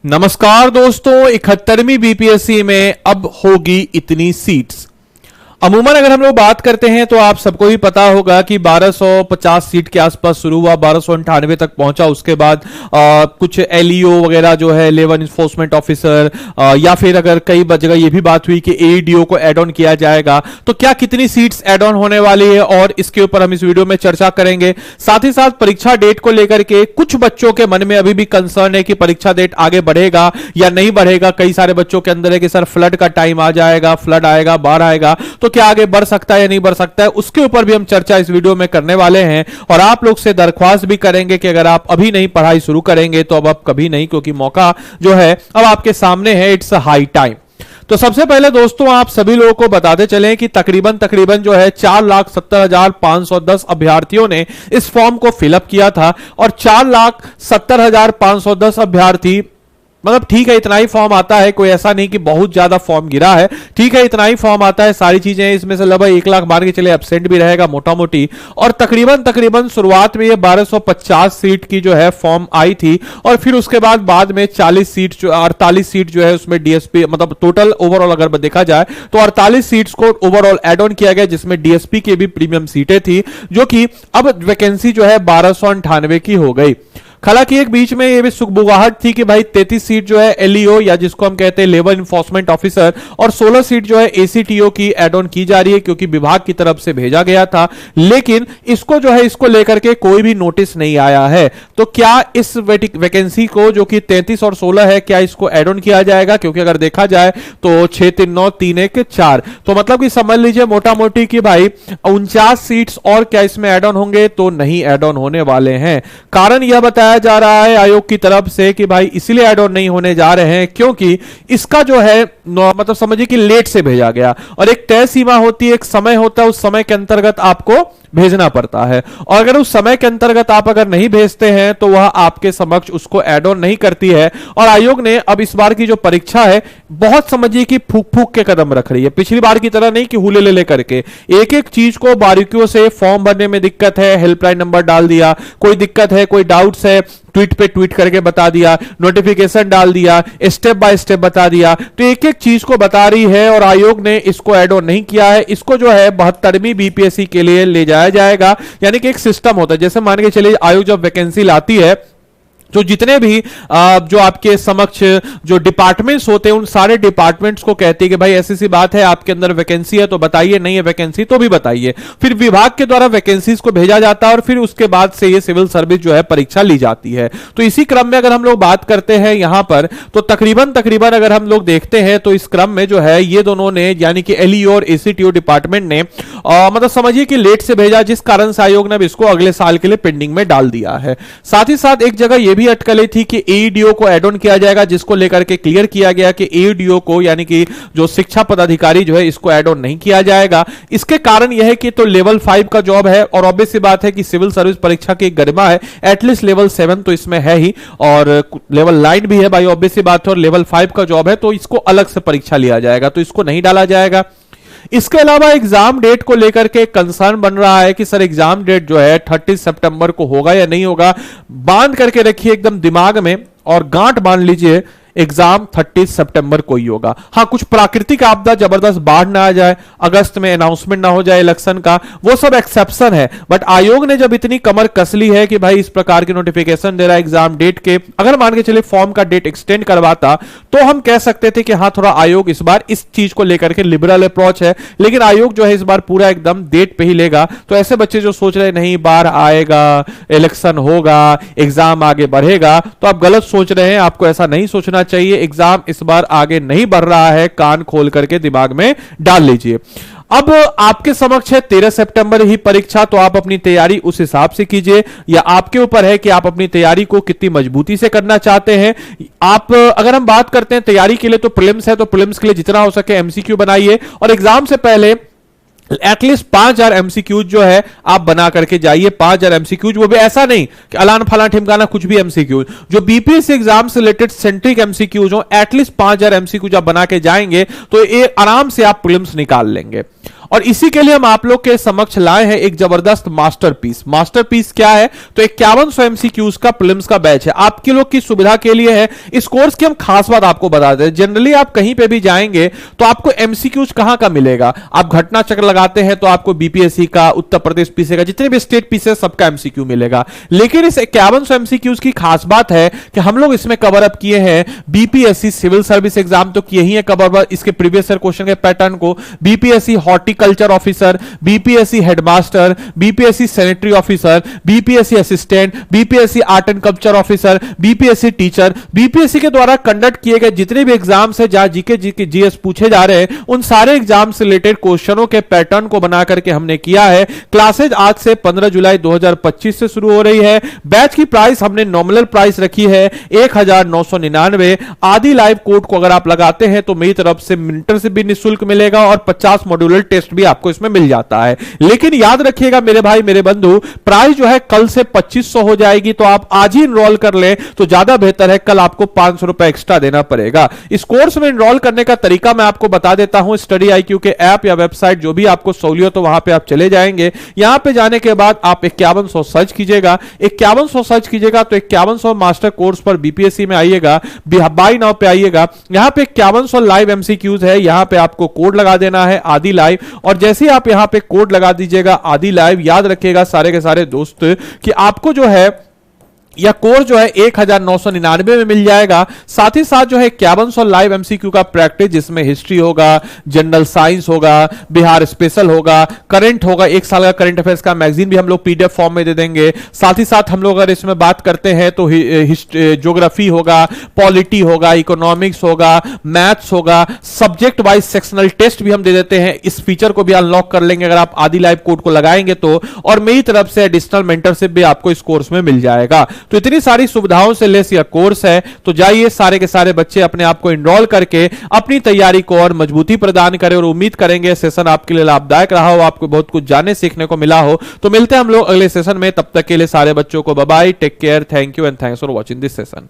नमस्कार दोस्तों, 71वीं बीपीएससी में अब होगी इतनी सीट्स। अमूमन अगर हम लोग बात करते हैं तो आप सबको ही पता होगा कि 1250 सीट के आसपास शुरू हुआ, 1298 तक पहुंचा। उसके बाद कुछ एलईओ वगैरह जो है लेवल इन्फोर्समेंट ऑफिसर, या फिर अगर कई जगह ये भी बात हुई कि एईडीओ को एड ऑन किया जाएगा, तो क्या कितनी सीट्स एड ऑन होने वाली है और इसके ऊपर हम इस वीडियो में चर्चा करेंगे। साथ ही साथ परीक्षा डेट को लेकर के कुछ बच्चों के मन में अभी भी कंसर्न है कि परीक्षा डेट आगे बढ़ेगा या नहीं बढ़ेगा। कई सारे बच्चों के अंदर है कि सर फ्लड का टाइम आ जाएगा, फ्लड आएगा, बाढ़ आएगा, तो क्या आगे बढ़ सकता है या नहीं बढ़ सकता है, उसके ऊपर भी हम चर्चा इस वीडियो में करने वाले हैं। और आप लोग से दरख्वास्त भी करेंगे कि अगर आप अभी नहीं पढ़ाई शुरू करेंगे तो अब आप कभी नहीं, क्योंकि मौका जो है अब आपके सामने है, इट्स अ हाई टाइम। तो सबसे पहले दोस्तों आप सभी लोगों को बताते चलें कि तकरीबन जो है 4,70,510 अभ्यर्थियों ने इस फॉर्म को फिलअप किया था और 4,70,510 अभ्यर्थी, मतलब ठीक है इतना ही फॉर्म आता है, कोई ऐसा नहीं कि बहुत ज्यादा फॉर्म गिरा है, ठीक है इतना ही फॉर्म आता है। सारी चीजें इसमें से लगभग 1 लाख मान के चले एब्सेंट भी रहेगा मोटा मोटी। और तकरीबन शुरुआत में ये 1250 सीट की जो है फॉर्म आई थी और फिर उसके बाद में 40 सीट जो 48 सीट जो है उसमें डीएसपी, मतलब टोटल ओवरऑल अगर देखा जाए तो 48 सीट्स को ओवरऑल एड ऑन किया गया, जिसमें डीएसपी की भी प्रीमियम सीटें थी, जो कि अब वैकेंसी जो है 1298 की हो गई। हालांकि एक बीच में ये भी सुखबुगाहट थी कि भाई 33 सीट जो है एलईओ या जिसको हम कहते हैं लेवल इन्फोर्समेंट ऑफिसर और 16 सीट जो है एसीटीओ की एड ऑन की जा रही है, क्योंकि विभाग की तरफ से भेजा गया था। लेकिन इसको जो है इसको लेकर के कोई भी नोटिस नहीं आया है। तो क्या इस वैकेंसी को जो कि 33 और 16 है, क्या इसको एड ऑन किया जाएगा? क्योंकि अगर देखा जाए तो 6 3 9 3 1 4, तो मतलब कि समझ लीजिए मोटा मोटी कि भाई 49 सीट्स और क्या इसमें एड ऑन होंगे? तो नहीं एड ऑन होने वाले हैं। कारण यह बताया जा रहा है आयोग की तरफ से कि भाई इसलिए ऐड ऑन नहीं होने जा रहे हैं क्योंकि इसका जो है मतलब समझिए कि लेट से भेजा गया और एक तय सीमा होती है, एक समय होता है, उस समय के अंतर्गत आपको भेजना पड़ता है। और अगर उस समय के अंतर्गत आप अगर नहीं भेजते हैं तो वह आपके समक्ष उसको ऐड ऑन नहीं करती है। और आयोग ने अब इस बार की जो परीक्षा है बहुत समझिए कि फूक फूक के कदम रख रही है, पिछली बार की तरह नहीं कि हुले ले करके एक एक चीज को बारीकियों से, फॉर्म भरने में दिक्कत है हेल्पलाइन नंबर डाल दिया, कोई दिक्कत है कोई डाउट्स है ट्वीट पे ट्वीट करके बता दिया, नोटिफिकेशन डाल दिया, स्टेप बाय स्टेप बता दिया। तो एक एक चीज को बता रही है और आयोग ने इसको ऐड ऑन नहीं किया है। इसको जो है 72वीं बीपीएससी के लिए ले जाया जाएगा, यानी कि एक सिस्टम होता है, जैसे मान के चलिए आयोग जब वैकेंसी लाती है तो जितने भी जो आपके समक्ष जो डिपार्टमेंट्स होते हैं उन सारे डिपार्टमेंट्स को कहती है कि भाई ऐसी सी बात है, आपके अंदर वैकेंसी है तो बताइए, नहीं है वैकेंसी तो भी बताइए। फिर विभाग के द्वारा वैकेंसीज को भेजा जाता है और फिर उसके बाद से ये सिविल सर्विस जो है परीक्षा ली जाती है। तो इसी क्रम में अगर हम लोग बात करते हैं यहां पर तो तकरीबन अगर हम लोग देखते हैं तो इस क्रम में जो है ये दोनों ने यानी कि एलईओ और एसीटीओ डिपार्टमेंट ने मतलब समझिए कि लेट से भेजा, जिस कारण से आयोग ने इसको अगले साल के लिए पेंडिंग में डाल दिया है। साथ ही साथ एक जगह यह भी अटकलें थी कि एईडीओ को एड ऑन किया जाएगा, जिसको लेकर के क्लियर किया गया कि एईडीओ को यानी कि जो शिक्षा पदाधिकारी जो है इसको एड ऑन नहीं किया जाएगा। इसके कारण यह है कि तो लेवल 5 का जॉब है और ऑब्वियस सी बात है कि सिविल सर्विस परीक्षा की गरिमा है, एटलीस्ट लेवल 7 तो इसमें है ही और लेवल 9 भी है भाई, ऑब्वियस सी बात है, और लेवल 5 का जॉब है तो इसको अलग से परीक्षा लिया जाएगा, तो इसको नहीं डाला जाएगा। इसके अलावा एग्जाम डेट को लेकर के कंसर्न बन रहा है कि सर एग्जाम डेट जो है 30 सितंबर को होगा या नहीं होगा। बांध करके रखिए एकदम दिमाग में और गांठ बांध लीजिए, एग्जाम 30 सितंबर को ही होगा। हाँ, कुछ प्राकृतिक आपदा जबरदस्त बाढ़ ना आ जाए, अगस्त में अनाउंसमेंट ना हो जाए इलेक्शन का, वो सब एक्सेप्शन है। बट आयोग ने जब इतनी कमर कस ली है कि भाई इस प्रकार की नोटिफिकेशन दे रहा है एग्जाम डेट के, अगर मान के चलिए फॉर्म का डेट एक्सटेंड करवाता तो हम कह सकते थे कि हाँ थोड़ा आयोग इस बार इस चीज को लेकर के लिबरल अप्रोच है। लेकिन आयोग जो है इस बार पूरा एकदम डेट पे ही लेगा। तो ऐसे बच्चे जो सोच रहे नहीं बाढ़ आएगा, इलेक्शन होगा, एग्जाम आगे बढ़ेगा, तो आप गलत सोच रहे हैं। आपको ऐसा नहीं सोचना चाहिए। एग्जाम इस बार आगे नहीं बढ़ रहा है, कान खोल करके दिमाग में डाल लीजिए। अब आपके समक्ष है 13 सितंबर ही परीक्षा, तो आप अपनी तैयारी उस हिसाब से कीजिए, या आपके ऊपर है कि आप अपनी तैयारी को कितनी मजबूती से करना चाहते हैं। आप अगर हम बात करते हैं तैयारी के लिए तो प्रीलिम्स है, तो प्रीलिम्स के लिए जितना हो सके एमसीक्यू बनाइए और एग्जाम से पहले एटलीस्ट 5000 एमसीक्यूज जो है आप बना करके जाइए। 5000 एमसीक्यूज, वो भी ऐसा नहीं कि अलान फलान ठिमकाना कुछ भी एमसीक्यूज, जो बीपीएससी एग्जाम से रिलेटेड सेंट्रिक एमसीक्यूज हो, एटलीस्ट 5000 एमसीक्यूज आप बना के जाएंगे तो ये आराम से आप प्रीलिम्स निकाल लेंगे। और इसी के लिए हम आप लोग के समक्ष लाए हैं एक जबरदस्त मास्टरपीस। मास्टरपीस क्या है? तो 5100 एमसीक्यूज का प्रीलिम्स का बैच है, आपके लोग की सुविधा के लिए है। इस कोर्स की हम खास बात आपको बता दें, जनरली आप कहीं पे भी जाएंगे तो आपको एमसीक्यूज कहां का मिलेगा? आप घटना चक्र लगाते हैं तो आपको बीपीएससी का, उत्तर प्रदेश पीसी का, जितने भी स्टेट पीसी सबका एमसीक्यू मिलेगा। लेकिन इस 5100 एमसीक्यूज की खास बात है कि हम लोग इसमें कवर अप किए हैं बीपीएससी सिविल सर्विस एग्जाम तो किए ही है कवर अप इसके प्रीवियस ईयर क्वेश्चन के पैटर्न को, BPSC horticulture officer, BPSC headmaster, BPSC sanitary officer, BPSC assistant, BPSC art and culture officer, BPSC teacher, BPSC के द्वारा कंडक्ट किए गए जितने भी एग्जाम्स है जहां जीके जीएस पूछे जा रहे हैं उन सारे एग्जाम से रिलेटेड क्वेश्चनों के पैटर्न को बना करके हमने किया है। क्लासेज आज से 15 जुलाई 2025 से शुरू हो रही है। बैच की प्राइस हमने नॉमिनल प्राइस रखी है 1999। आदि लाइव कोड को अगर आप लगाते हैं तो मेरी तरफ से मेंटरशिप भी निःशुल्क मिलेगा और 50 मॉड्यूलर टेस्ट भी आपको इसमें मिल जाता है। लेकिन याद रखिएगा मेरे भाई मेरे बंधु, प्राइस जो है कल से 2500 हो जाएगी, तो आप आज ही इनरोल कर ले तो ज्यादा बेहतर है। कल आपको 500 रुपए एक्स्ट्रा देना पड़ेगा। इस कोर्स में इनरोल करने का तरीका मैं आपको बता देता हूं। स्टडी IQ के ऐप या वेबसाइट जो भी आपको सहूलियत हो वहां पे आप चले जाएंगे। यहां पे जाने के बाद आप 5100 सर्च कीजिएगा, 5100 सर्च कीजिएगा तो 5100 मास्टर कोर्स पर बीपीएससी में आइएगा, बाई नाउ पे आइएगा। यहां पे 5100 लाइव एमसीक्यूज है, यहां पे आपको कोड लगा देना है आदि लाइव, और जैसे ही आप यहां पे कोड लगा दीजिएगा आदि लाइव, याद रखिएगा सारे के सारे दोस्त कि आपको जो है यह कोर्स जो है 1999 में मिल जाएगा। साथ ही साथ जो है 5100 लाइव एमसीक्यू का प्रैक्टिस जिसमें हिस्ट्री होगा, जनरल साइंस होगा, बिहार स्पेशल होगा, करंट होगा, एक साल का करंट अफेयर्स का मैगजीन भी हम लोग पीडीएफ फॉर्म में दे देंगे। साथ ही साथ हम लोग अगर इसमें बात करते हैं तो ज्योग्राफी होगा, पॉलिटी होगा, इकोनॉमिक्स होगा, मैथ्स होगा, सब्जेक्ट वाइज सेक्शनल टेस्ट भी हम दे देते हैं। इस फीचर को भी अनलॉक कर लेंगे अगर आप आदि लाइव कोड को लगाएंगे तो, और मेरी तरफ से एडिशनल मेंटरशिप भी आपको इस कोर्स में मिल जाएगा। तो इतनी सारी सुविधाओं से लेस यह कोर्स है, तो जाइए सारे के सारे बच्चे अपने आप को इनरोल करके अपनी तैयारी को और मजबूती प्रदान करें, और उम्मीद करेंगे सेशन आपके लिए लाभदायक रहा हो, आपको बहुत कुछ जानने सीखने को मिला हो। तो मिलते हैं हम लोग अगले सेशन में, तब तक के लिए सारे बच्चों को bye bye, take care, thank you and thanks for watching this session.